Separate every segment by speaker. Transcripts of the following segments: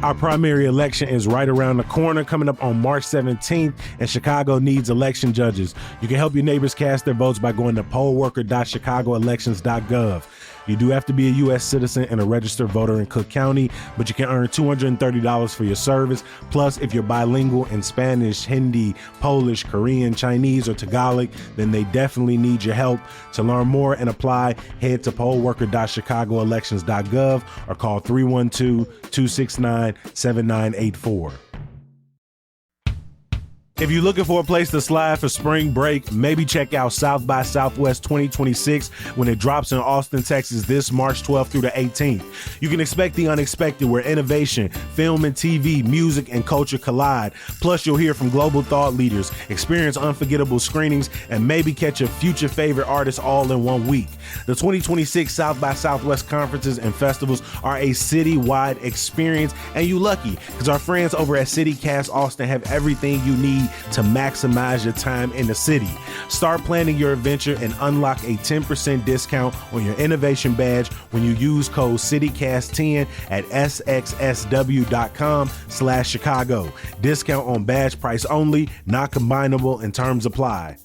Speaker 1: Our primary election is right around the corner, coming up on March 17th, and Chicago needs election judges. You can help your neighbors cast their votes by going to pollworker.chicagoelections.gov. You do have to be a U.S. citizen and a registered voter in Cook County, but you can earn $230 for your service. Plus, if you're bilingual in Spanish, Hindi, Polish, Korean, Chinese, or Tagalog, then they definitely need your help. To learn more and apply, head to pollworker.chicagoelections.gov or call 312-269-7984. If you're looking for a place to slide for spring break, maybe check out South by Southwest 2026 when it drops in Austin, Texas this March 12th through the 18th. You can expect the unexpected where innovation, film and TV, music, and culture collide. Plus, you'll hear from global thought leaders, experience unforgettable screenings, and maybe catch a future favorite artist all in one week. The 2026 South by Southwest conferences and festivals are a city-wide experience, and you lucky because our friends over at CityCast Austin have everything you need to maximize your time in the city. Start planning your adventure and unlock a 10% discount on your innovation badge when you use code CityCast10 at sxsw.com/Chicago. Discount on badge price only, not combinable, and terms apply.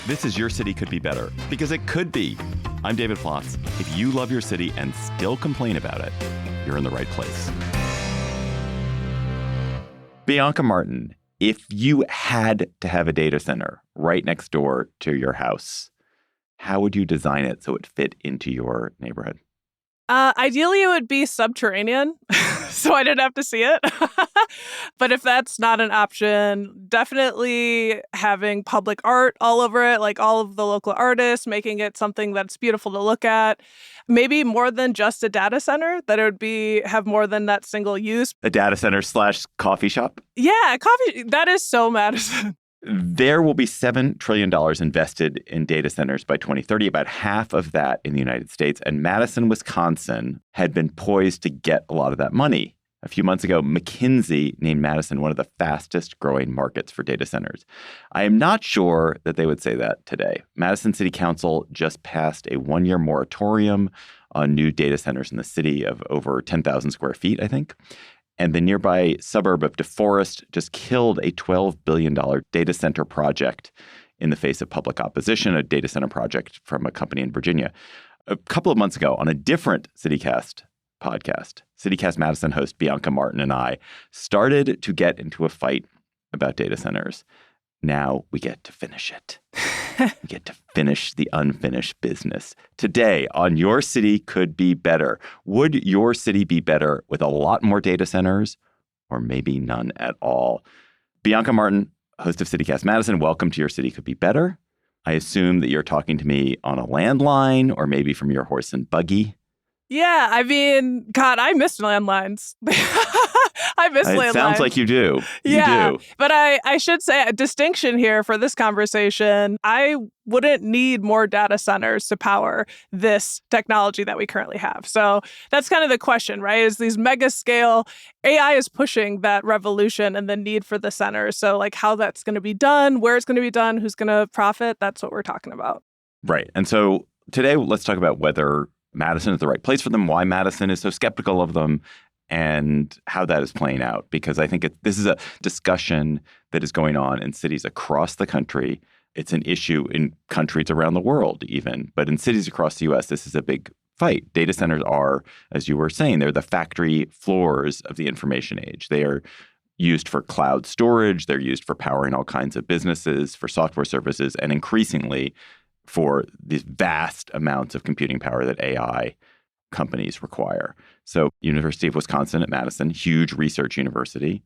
Speaker 2: This is Your City Could Be Better, because it could be. I'm David Plotz. If you love your city and still complain about it, you're in the right place. Bianca Martin, if you had to have a data center right next door to your house, how would you design it so it fit into your neighborhood?
Speaker 3: Ideally, it would be subterranean, so I didn't have to see it. But if that's not an option, definitely having public art all over it, like all of the local artists, making it something that's beautiful to look at. Maybe more than just a data center, that it would have more than that single use.
Speaker 2: A data center / coffee shop?
Speaker 3: Yeah, coffee. That is so Madison.
Speaker 2: There will be $7 trillion invested in data centers by 2030, about half of that in the United States. And Madison, Wisconsin had been poised to get a lot of that money. A few months ago, McKinsey named Madison one of the fastest growing markets for data centers. I am not sure that they would say that today. Madison City Council just passed a 1-year moratorium on new data centers in the city of over 10,000 square feet, I think. And the nearby suburb of DeForest just killed a $12 billion data center project in the face of public opposition, a data center project from a company in Virginia. A couple of months ago, on a different CityCast podcast, CityCast Madison host Bianca Martin and I started to get into a fight about data centers. Now we get to finish it. We get to finish the unfinished business. Today on Your City Could Be Better. Would your city be better with a lot more data centers or maybe none at all? Bianca Martin, host of CityCast Madison, welcome to Your City Could Be Better. I assume that you're talking to me on a landline or maybe from your horse and buggy.
Speaker 3: Yeah, I mean, God, I miss landlines. I miss landlines.
Speaker 2: It sounds like you do.
Speaker 3: Yeah,
Speaker 2: you do.
Speaker 3: But I should say a distinction here for this conversation. I wouldn't need more data centers to power this technology that we currently have. So that's kind of the question, right? Is these mega scale AI is pushing that revolution and the need for the centers. So like how that's going to be done, where it's going to be done, who's going to profit. That's what we're talking about. Right.
Speaker 2: And so today, let's talk about whether Madison is the right place for them, why Madison is so skeptical of them, and how that is playing out. Because I think this is a discussion that is going on in cities across the country. It's an issue in countries around the world even. But in cities across the U.S., this is a big fight. Data centers are, as you were saying, they're the factory floors of the information age. They are used for cloud storage. They're used for powering all kinds of businesses, for software services, and increasingly for these vast amounts of computing power that AI companies require. So University of Wisconsin at Madison, huge research university.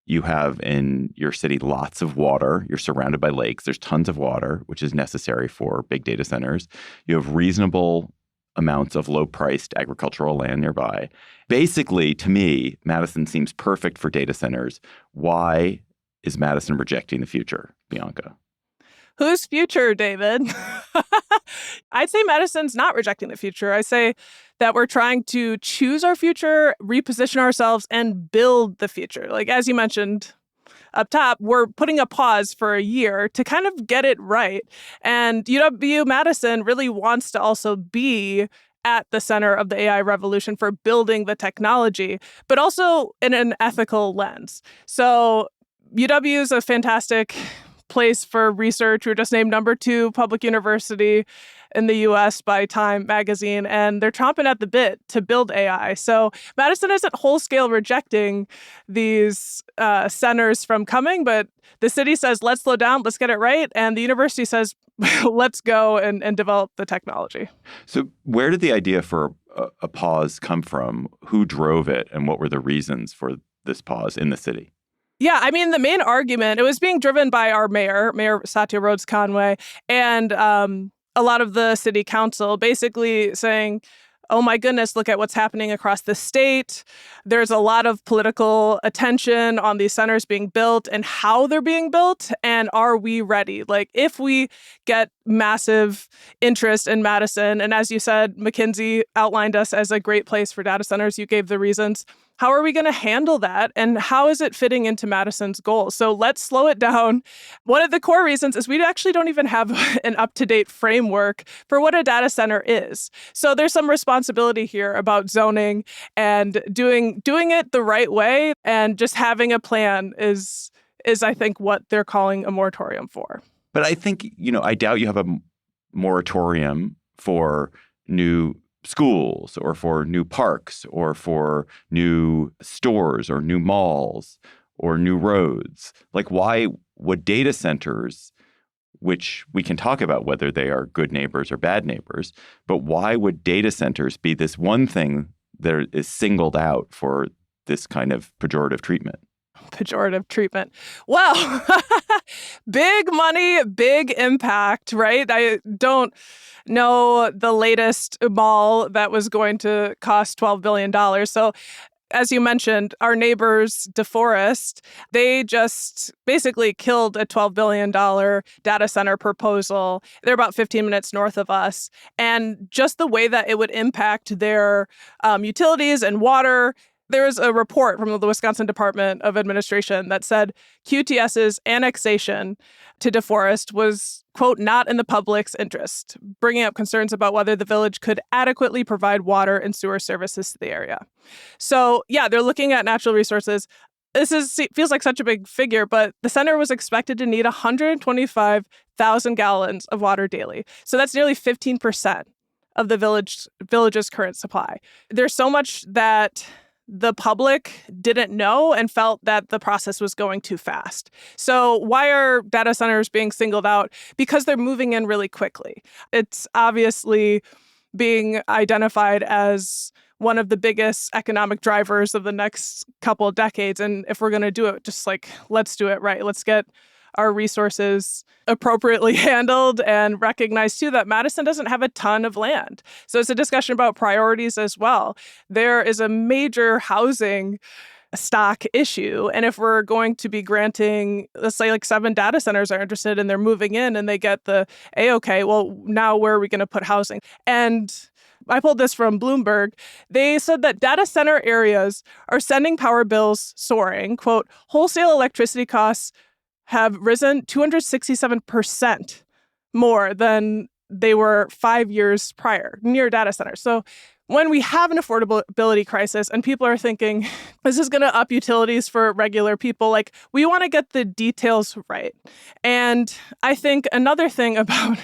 Speaker 2: You have in your city lots of water. You're surrounded by lakes. There's tons of water, which is necessary for big data centers. You have reasonable amounts of low-priced agricultural land nearby. Basically, to me, Madison seems perfect for data centers. Why is Madison rejecting the future, Bianca?
Speaker 3: Whose future, David? I'd say Madison's not rejecting the future. I say that we're trying to choose our future, reposition ourselves, and build the future. Like, as you mentioned up top, we're putting a pause for a year to kind of get it right. And UW-Madison really wants to also be at the center of the AI revolution for building the technology, but also in an ethical lens. So UW is a fantastic place for research. We were just named #2 public university in the U.S. by Time magazine, and they're chomping at the bit to build AI. So Madison isn't whole-scale rejecting these centers from coming, but the city says, let's slow down, let's get it right, and the university says, let's go and develop the technology.
Speaker 2: So where did the idea for a pause come from? Who drove it, and what were the reasons for this pause in the city?
Speaker 3: Yeah, I mean, the main argument, it was being driven by our Mayor Satya Rhodes Conway, and a lot of the city council basically saying, oh my goodness, look at what's happening across the state. There's a lot of political attention on these centers being built and how they're being built. And are we ready? Like, if we get massive interest in Madison, and as you said, McKinsey outlined us as a great place for data centers. You gave the reasons. How are we going to handle that? And how is it fitting into Madison's goals? So let's slow it down. One of the core reasons is we actually don't even have an up-to-date framework for what a data center is. So there's some responsibility here about zoning and doing it the right way, and just having a plan is I think what they're calling a moratorium for.
Speaker 2: But I think, I doubt you have a moratorium for new schools or for new parks or for new stores or new malls or new roads. Like, why would data centers, which we can talk about whether they are good neighbors or bad neighbors, but why would data centers be this one thing that is singled out for this kind of pejorative treatment?
Speaker 3: Pejorative treatment. Well, big money, big impact, right? I don't know the latest mall that was going to cost $12 billion. So as you mentioned, our neighbors, DeForest, they just basically killed a $12 billion data center proposal. They're about 15 minutes north of us. And just the way that it would impact their utilities and water. There was a report from the Wisconsin Department of Administration that said QTS's annexation to DeForest was, quote, not in the public's interest, bringing up concerns about whether the village could adequately provide water and sewer services to the area. So, yeah, they're looking at natural resources. Feels like such a big figure, but the center was expected to need 125,000 gallons of water daily. So that's nearly 15% of the village's current supply. There's so much that the public didn't know and felt that the process was going too fast. So why are data centers being singled out? Because they're moving in really quickly. It's obviously being identified as one of the biggest economic drivers of the next couple of decades. And if we're going to do it, just let's do it right. Let's get our resources appropriately handled and recognize, too, that Madison doesn't have a ton of land. So it's a discussion about priorities as well. There is a major housing stock issue. And if we're going to be granting, let's say 7 data centers are interested and they're moving in and they get the A-OK, well, now where are we going to put housing? And I pulled this from Bloomberg. They said that data center areas are sending power bills soaring. Quote, wholesale electricity costs have risen 267% more than they were 5 years prior, near data centers. So when we have an affordability crisis and people are thinking, this is going to up utilities for regular people, we want to get the details right. And I think another thing about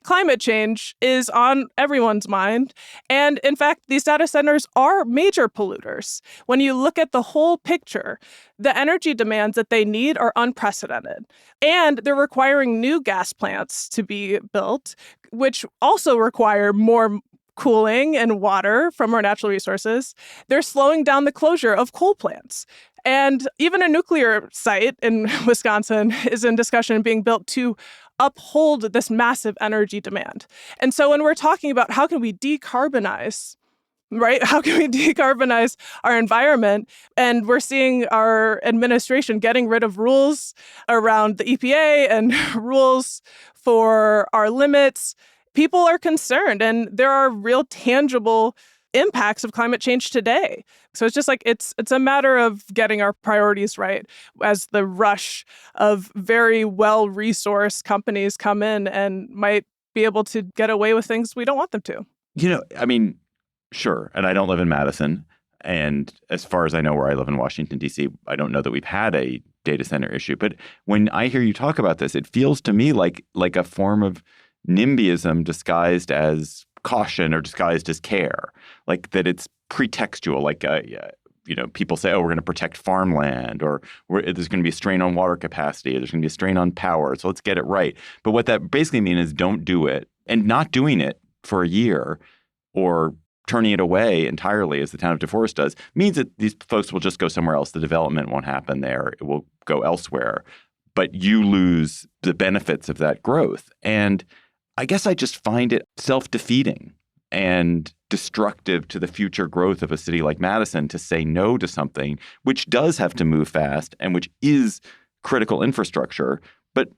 Speaker 3: climate change is on everyone's mind. And in fact, these data centers are major polluters. When you look at the whole picture, the energy demands that they need are unprecedented. And they're requiring new gas plants to be built, which also require more cooling and water from our natural resources. They're slowing down the closure of coal plants. And even a nuclear site in Wisconsin is in discussion being built to uphold this massive energy demand. And so when we're talking about how can we decarbonize, right? How can we decarbonize our environment? And we're seeing our administration getting rid of rules around the EPA and rules for our limits. People are concerned, and there are real tangible impacts of climate change today. So it's just it's a matter of getting our priorities right as the rush of very well-resourced companies come in and might be able to get away with things we don't want them to.
Speaker 2: I mean, sure. And I don't live in Madison. And as far as I know, where I live in Washington, D.C., I don't know that we've had a data center issue. But when I hear you talk about this, it feels to me like a form of NIMBYism disguised as caution or disguised as care, like that it's pretextual. Like, people say, oh, we're going to protect farmland, or there's going to be a strain on water capacity, or there's going to be a strain on power. So let's get it right. But what that basically means is don't do it. And not doing it for a year or turning it away entirely, as the town of DeForest does, means that these folks will just go somewhere else. The development won't happen there. It will go elsewhere. But you lose the benefits of that growth. And I guess I just find it self-defeating and destructive to the future growth of a city like Madison to say no to something which does have to move fast and which is critical infrastructure. But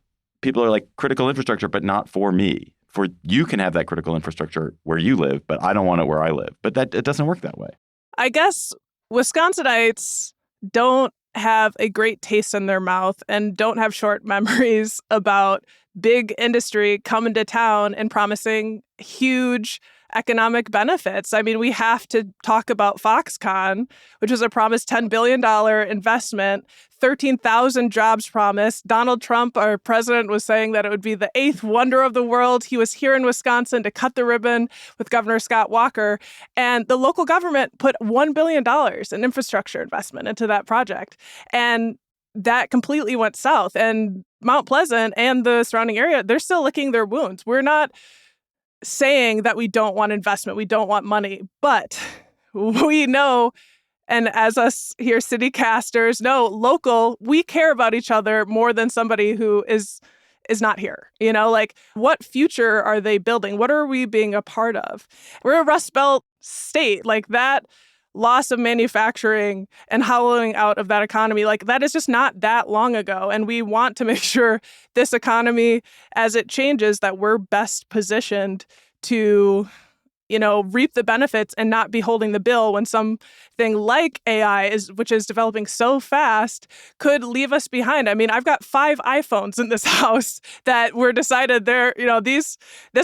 Speaker 2: people are like, critical infrastructure, but not for me. For you can have that critical infrastructure where you live, but I don't want it where I live. But it doesn't work that way.
Speaker 3: I guess Wisconsinites don't have a great taste in their mouth and don't have short memories about big industry coming to town and promising huge economic benefits. I mean, we have to talk about Foxconn, which was a promised $10 billion investment, 13,000 jobs promised. Donald Trump, our president, was saying that it would be the eighth wonder of the world. He was here in Wisconsin to cut the ribbon with Governor Scott Walker. And the local government put $1 billion in infrastructure investment into that project. And that completely went south. And Mount Pleasant and the surrounding area, they're still licking their wounds. We're not saying that we don't want investment, we don't want money, but we know, and as us here city casters know, local, we care about each other more than somebody who is not here. Like, what future are they building? What are we being a part of? We're a Rust Belt state. Like, that loss of manufacturing and hollowing out of that economy, like, that is just not that long ago. And we want to make sure this economy, as it changes, that we're best positioned to, reap the benefits and not be holding the bill when something like AI which is developing so fast, could leave us behind. I mean, I've got 5 iPhones in this house that were decided this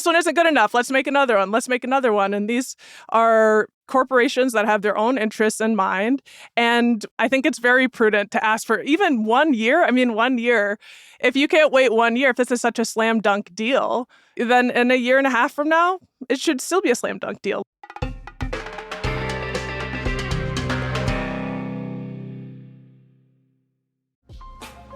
Speaker 3: one isn't good enough. Let's make another one. Let's make another one. And these are corporations that have their own interests in mind. And I think it's very prudent to ask for even 1 year. I mean, 1 year. If you can't wait 1 year, if this is such a slam dunk deal, then in a year and a half from now, it should still be a slam dunk deal.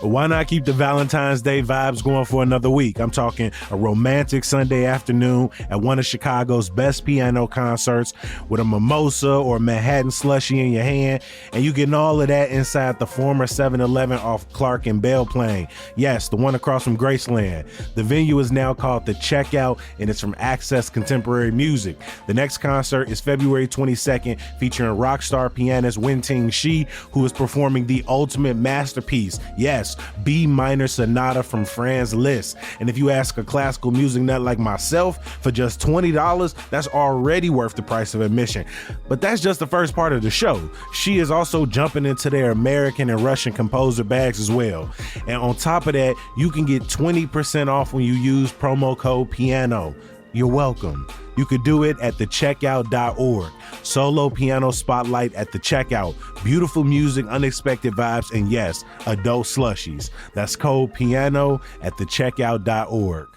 Speaker 1: Why not keep the Valentine's Day vibes going for another week? I'm talking a romantic Sunday afternoon at one of Chicago's best piano concerts with a mimosa or a Manhattan slushie in your hand, and you getting all of that inside the former 7-Eleven off Clark and Belle Plaine. Yes, the one across from Graceland. The venue is now called The Checkout, and it's from Access Contemporary Music. The next concert is February 22nd, featuring rock star pianist Wen-Ting Shi, who is performing the ultimate masterpiece. Yes, B minor sonata from Franz Liszt. And if you ask a classical music nut like myself, for just $20, that's already worth the price of admission. But that's just the first part of the show. She is also jumping into their American and Russian composer bags as well. And on top of that, you can get 20% off when you use promo code PIANO. You're welcome. You could do it at thecheckout.org. Solo piano spotlight at the checkout. Beautiful music, unexpected vibes, and yes, adult slushies. That's code PIANO at thecheckout.org.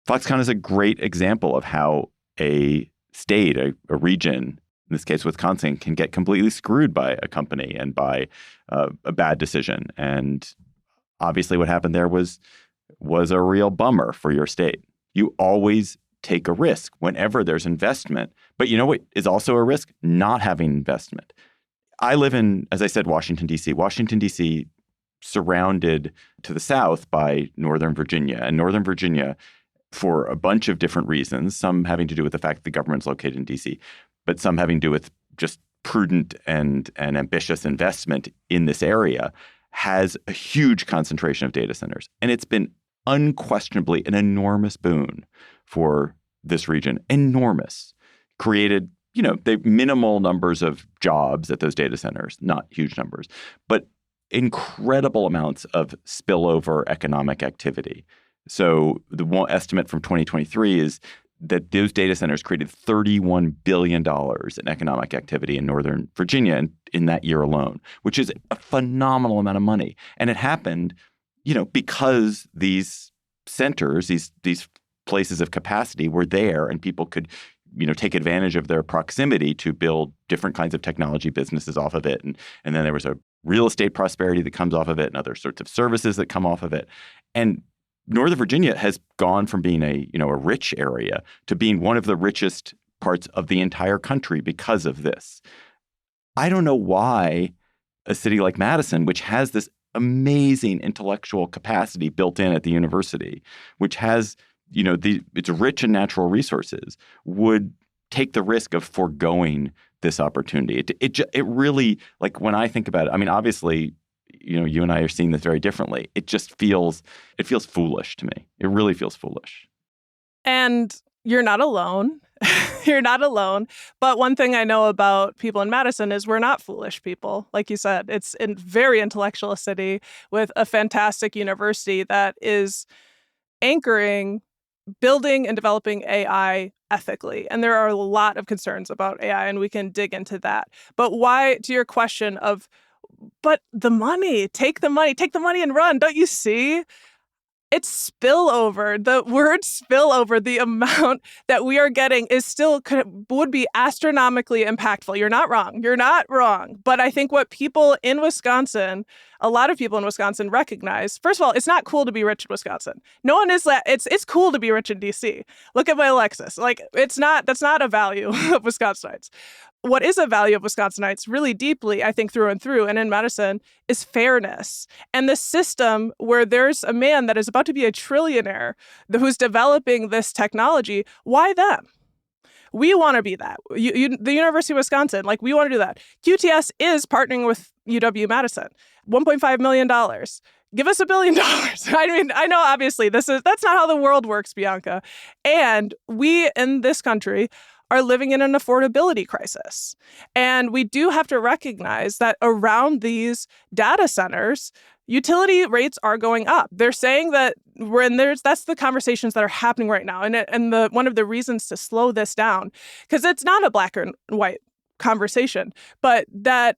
Speaker 2: Foxconn is a great example of how a state, a region, in this case Wisconsin, can get completely screwed by a company and by a bad decision. And obviously what happened there was a real bummer for your state. You always take a risk whenever there's investment. But you know what is also a risk? Not having investment. I live in, as I said, Washington, D.C. Washington, D.C. surrounded to the south by Northern Virginia. And Northern Virginia, for a bunch of different reasons, some having to do with the fact that the government's located in D.C., but some having to do with just prudent and ambitious investment in this area, has a huge concentration of data centers. And it's been unquestionably an enormous boon for this region. Enormous. Created, the minimal numbers of jobs at those data centers, not huge numbers, but incredible amounts of spillover economic activity. So the one estimate from 2023 is that those data centers created $31 billion in economic activity in Northern Virginia in that year alone, which is a phenomenal amount of money. And it happened, because these centers, these places of capacity were there and people could, take advantage of their proximity to build different kinds of technology businesses off of it. And then there was a real estate prosperity that comes off of it and other sorts of services that come off of it. And Northern Virginia has gone from being a rich area to being one of the richest parts of the entire country because of this. I don't know why a city like Madison, which has this amazing intellectual capacity built in at the university, which has, it's rich in natural resources, would take the risk of foregoing this opportunity. It really, like when I think about it, I mean, obviously, you and I are seeing this very differently. It feels foolish to me. It really feels foolish.
Speaker 3: And you're not alone. You're not alone. But one thing I know about people in Madison is we're not foolish people. Like you said, it's a very intellectual city with a fantastic university that is anchoring, building and developing AI ethically. And there are a lot of concerns about AI, and we can dig into that. But why, to your question of, but the money, take the money and run. Don't you see? It's spillover. The word spillover, the amount that we are getting would be astronomically impactful. You're not wrong. But I think what people in Wisconsin, a lot of people in Wisconsin recognize, first of all, it's not cool to be rich in Wisconsin. No one is that. It's cool to be rich in DC. Look at my Lexus. Like, that's not a value of Wisconsinites. What is a value of Wisconsinites really deeply, I think, through and through, and in Madison, is fairness. And the system where there's a man that is about to be a trillionaire who's developing this technology, why them? We want to be that. The University of Wisconsin, we want to do that. QTS is partnering with UW-Madison. $1.5 million. Give us $1 billion. I mean, I know obviously that's not how the world works, Bianca. And we in this country are living in an affordability crisis. And we do have to recognize that around these data centers, utility rates are going up. They're saying that that's the conversations that are happening right now. And one of the reasons to slow this down, because it's not a black or white conversation, but that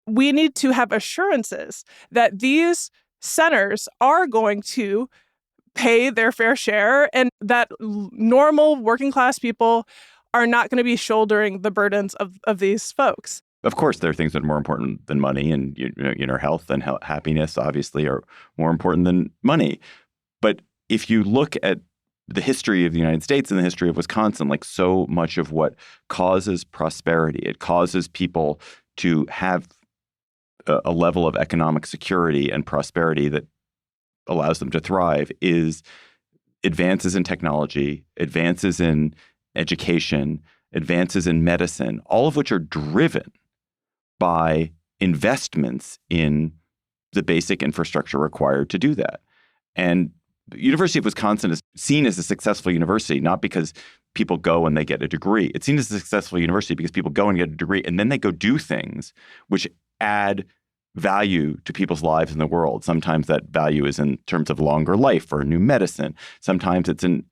Speaker 3: we need to have assurances that these centers are going to pay their fair share and that normal working class people are not going to be shouldering the burdens of these folks.
Speaker 2: Of course, there are things that are more important than money, and health and happiness obviously are more important than money. But if you look at the history of the United States and the history of Wisconsin, like so much of what causes prosperity, it causes people to have a level of economic security and prosperity that allows them to thrive, is advances in technology, advances in education, advances in medicine, all of which are driven by investments in the basic infrastructure required to do that. And the University of Wisconsin is seen as a successful university, not because people go and they get a degree. It's seen as a successful university because people go and get a degree, and then they go do things which add value to people's lives in the world. Sometimes that value is in terms of longer life or new medicine. Sometimes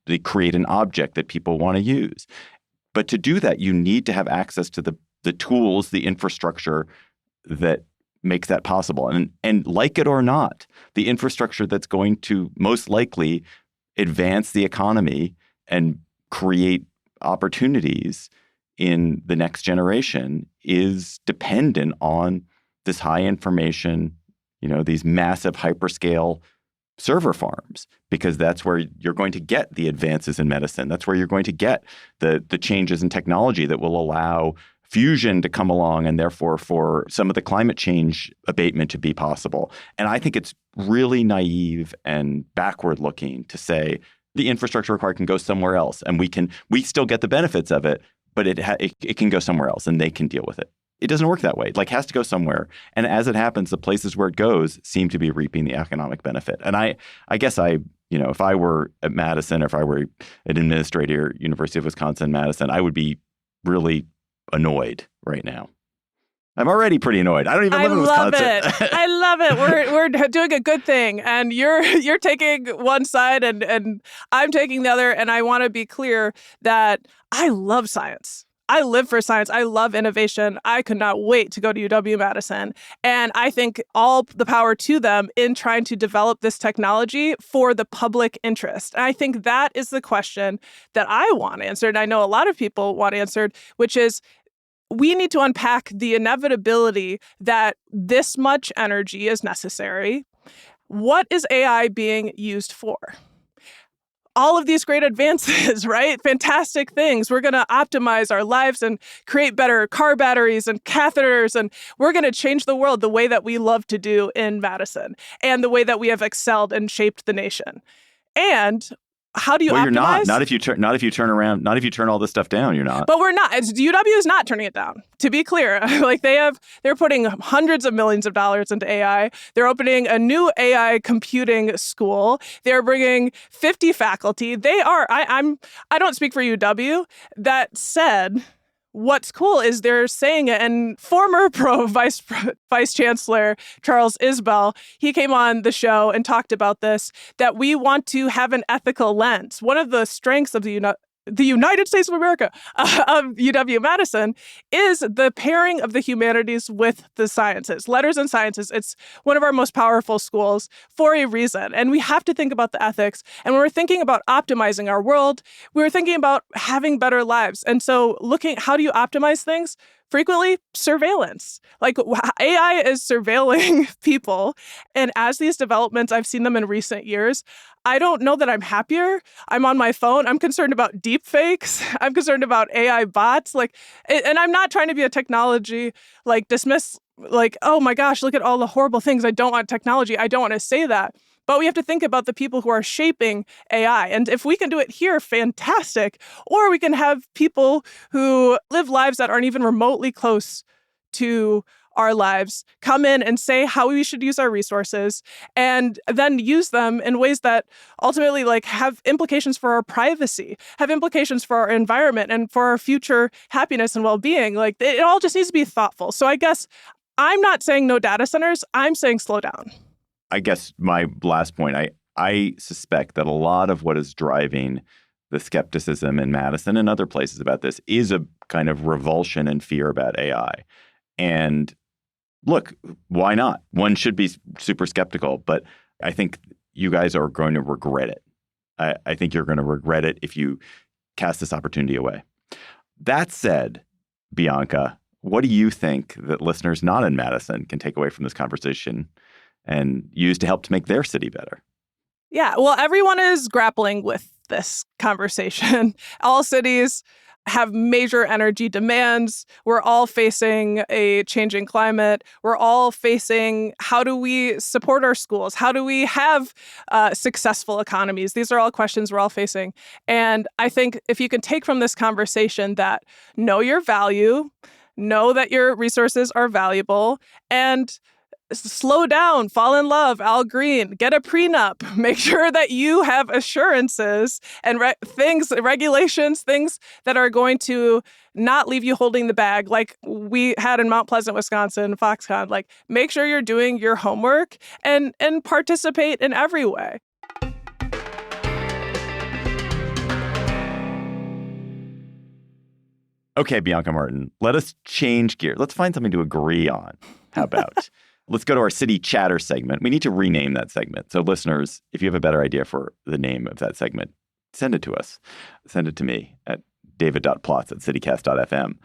Speaker 2: they create an object that people want to use. But to do that, you need to have access to the tools, the infrastructure that makes that possible. And like it or not, the infrastructure that's going to most likely advance the economy and create opportunities in the next generation is dependent on this high information, these massive hyperscale server farms, because that's where you're going to get the advances in medicine. That's where you're going to get the changes in technology that will allow fusion to come along and therefore for some of the climate change abatement to be possible. And I think it's really naive and backward looking to say the infrastructure required can go somewhere else and we still get the benefits of it, but it can go somewhere else and they can deal with it. It doesn't work that way. It has to go somewhere. And as it happens, the places where it goes seem to be reaping the economic benefit. And I guess if I were at Madison or if I were an administrator at University of Wisconsin-Madison, I would be really annoyed right now. I'm already pretty annoyed. I don't even live in Wisconsin.
Speaker 3: I love it. We're doing a good thing, and you're taking one side, and I'm taking the other. And I want to be clear that I love science. I live for science. I love innovation. I could not wait to go to UW-Madison. And I think all the power to them in trying to develop this technology for the public interest. And I think that is the question that I want answered. And I know a lot of people want answered, which is, we need to unpack the inevitability that this much energy is necessary. What is AI being used for? All of these great advances, right? Fantastic things. We're going to optimize our lives and create better car batteries and catheters, and we're going to change the world the way that we love to do in Madison and the way that we have excelled and shaped the nation. And how do you optimize?
Speaker 2: You're not. Not if you turn all this stuff down, you're not.
Speaker 3: But we're not. UW is not turning it down. To be clear, like they're putting hundreds of millions of dollars into AI. They're opening a new AI computing school. They're bringing 50 faculty. They are. I don't speak for UW. That said, what's cool is they're saying it, and former Vice Chancellor Charles Isbell, he came on the show and talked about this, that we want to have an ethical lens. One of the strengths of the United States of America, of UW-Madison, is the pairing of the humanities with the sciences, letters and sciences. It's one of our most powerful schools for a reason. And we have to think about the ethics. And when we're thinking about optimizing our world, we're thinking about having better lives. And so how do you optimize things? Frequently, surveillance. Like AI is surveilling people. And as these developments, I've seen them in recent years, I don't know that I'm happier. I'm on my phone. I'm concerned about deep fakes. I'm concerned about AI bots. And I'm not trying to be a technology, dismiss, oh my gosh, look at all the horrible things. I don't want technology. I don't want to say that. But we have to think about the people who are shaping AI. And if we can do it here, fantastic. Or we can have people who live lives that aren't even remotely close to our lives come in and say how we should use our resources, and then use them in ways that ultimately have implications for our privacy, have implications for our environment and for our future happiness and well-being. It all just needs to be thoughtful. So I guess I'm not saying no data centers. I'm saying slow down.
Speaker 2: I guess my last point, I suspect that a lot of what is driving the skepticism in Madison and other places about this is a kind of revulsion and fear about AI. And look, why not? One should be super skeptical, but I think you guys are going to regret it. I think you're going to regret it if you cast this opportunity away. That said, Bianca, what do you think that listeners not in Madison can take away from this conversation and use to help to make their city better?
Speaker 3: Yeah, well, everyone is grappling with this conversation. All cities have major energy demands. We're all facing a changing climate. We're all facing, how do we support our schools? How do we have successful economies? These are all questions we're all facing. And I think if you can take from this conversation that know your value, know that your resources are valuable, and slow down, fall in love, Al Green, get a prenup, make sure that you have assurances and regulations, things that are going to not leave you holding the bag like we had in Mount Pleasant, Wisconsin, Foxconn. Make sure you're doing your homework and participate in every way.
Speaker 2: Okay, Bianca Martin, let us change gear. Let's find something to agree on. How about? Let's go to our City Chatter segment. We need to rename that segment. So listeners, if you have a better idea for the name of that segment, send it to us. Send it to me at david.plotz@citycast.fm.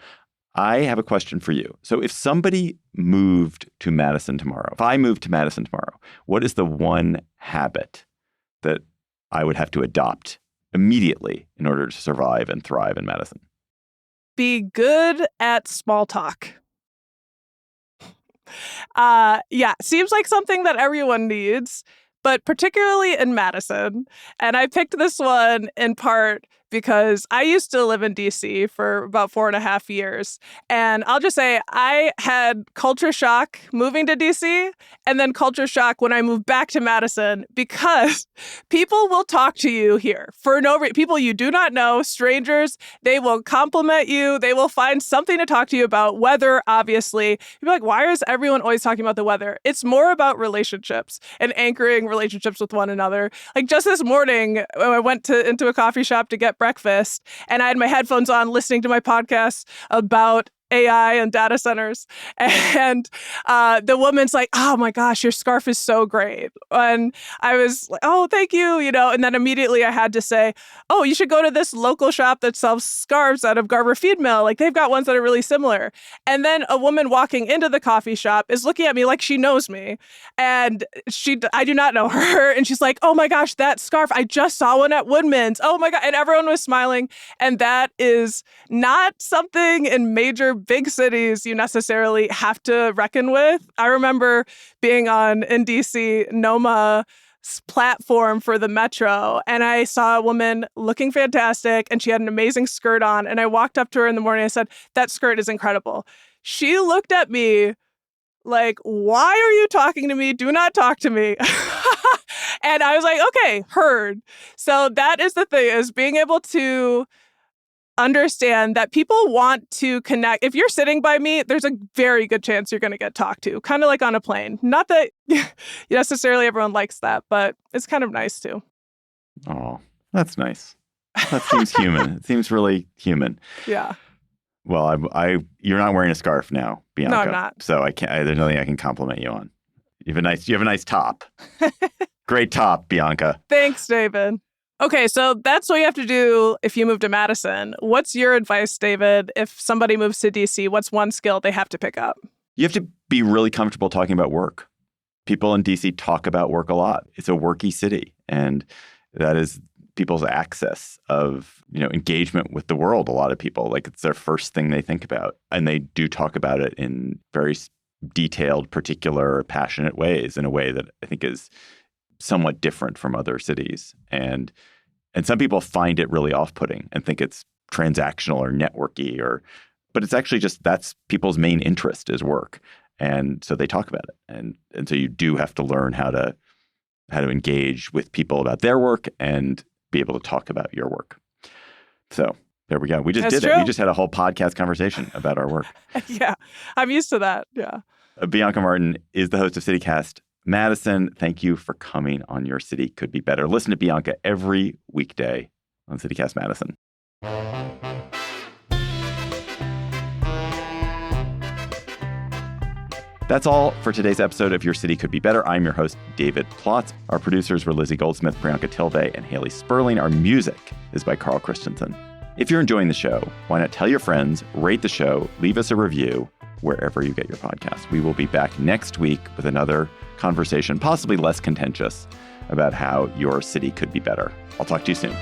Speaker 2: I have a question for you. So if somebody moved to Madison tomorrow, if I moved to Madison tomorrow, what is the one habit that I would have to adopt immediately in order to survive and thrive in Madison?
Speaker 3: Be good at small talk. Seems like something that everyone needs, but particularly in Madison. And I picked this one in part because I used to live in DC for about 4.5 years. And I'll just say I had culture shock moving to DC and then culture shock when I moved back to Madison, because people will talk to you here for no reason. People you do not know, strangers, they will compliment you. They will find something to talk to you about. Weather, obviously. You're like, why is everyone always talking about the weather? It's more about relationships and anchoring relationships with one another. Like just this morning, I went into a coffee shop to get breakfast, and I had my headphones on listening to my podcast about AI and data centers. And the woman's like, oh my gosh, your scarf is so great. And I was like, oh, thank you, and then immediately I had to say, oh, you should go to this local shop that sells scarves out of Garber Feed Mill. Like they've got ones that are really similar. And then a woman walking into the coffee shop is looking at me like she knows me. And I do not know her. And she's like, oh my gosh, that scarf, I just saw one at Woodman's. Oh my God. And everyone was smiling. And that is not something in major big cities you necessarily have to reckon with. I remember being in DC, Noma's platform for the Metro, and I saw a woman looking fantastic, and she had an amazing skirt on, and I walked up to her in the morning and I said, that skirt is incredible. She looked at me like, why are you talking to me? Do not talk to me. And I was like, okay, heard. So that is the thing, is being able to understand that people want to connect. If you're sitting by me, there's a very good chance you're going to get talked to, kind of like on a plane. Not that necessarily everyone likes that, but it's kind of nice too.
Speaker 2: Oh, that's nice. That seems human. It seems really human.
Speaker 3: Yeah.
Speaker 2: Well, you're not wearing a scarf now, Bianca.
Speaker 3: No, I'm not.
Speaker 2: So I can't. There's nothing I can compliment you on. You have a nice top. Great top, Bianca.
Speaker 3: Thanks, David. Okay, so that's what you have to do if you move to Madison. What's your advice, David, if somebody moves to DC? What's one skill they have to pick up?
Speaker 2: You have to be really comfortable talking about work. People in DC talk about work a lot. It's a worky city, and that is people's access of, engagement with the world. A lot of people, like, it's their first thing they think about, and they do talk about it in very detailed, particular, passionate ways, in a way that I think is somewhat different from other cities. And some people find it really off-putting and think it's transactional or networky, but it's actually just, that's people's main interest is work. And so they talk about it. And so you do have to learn how to engage with people about their work and be able to talk about your work. So there we go. We just did it. We just had a whole podcast conversation about our work.
Speaker 3: Yeah, I'm used to that. Yeah.
Speaker 2: Bianca Martin is the host of CityCast Madison. Thank you for coming on Your City Could Be Better. Listen to Bianca every weekday on CityCast Madison. That's all for today's episode of Your City Could Be Better. I'm your host, David Plotz. Our producers were Lizzie Goldsmith, Priyanka Tilve, and Haley Sperling. Our music is by Carl Christensen. If you're enjoying the show, why not tell your friends, rate the show, leave us a review wherever you get your podcast. We will be back next week with another conversation, possibly less contentious, about how your city could be better. I'll talk to you soon.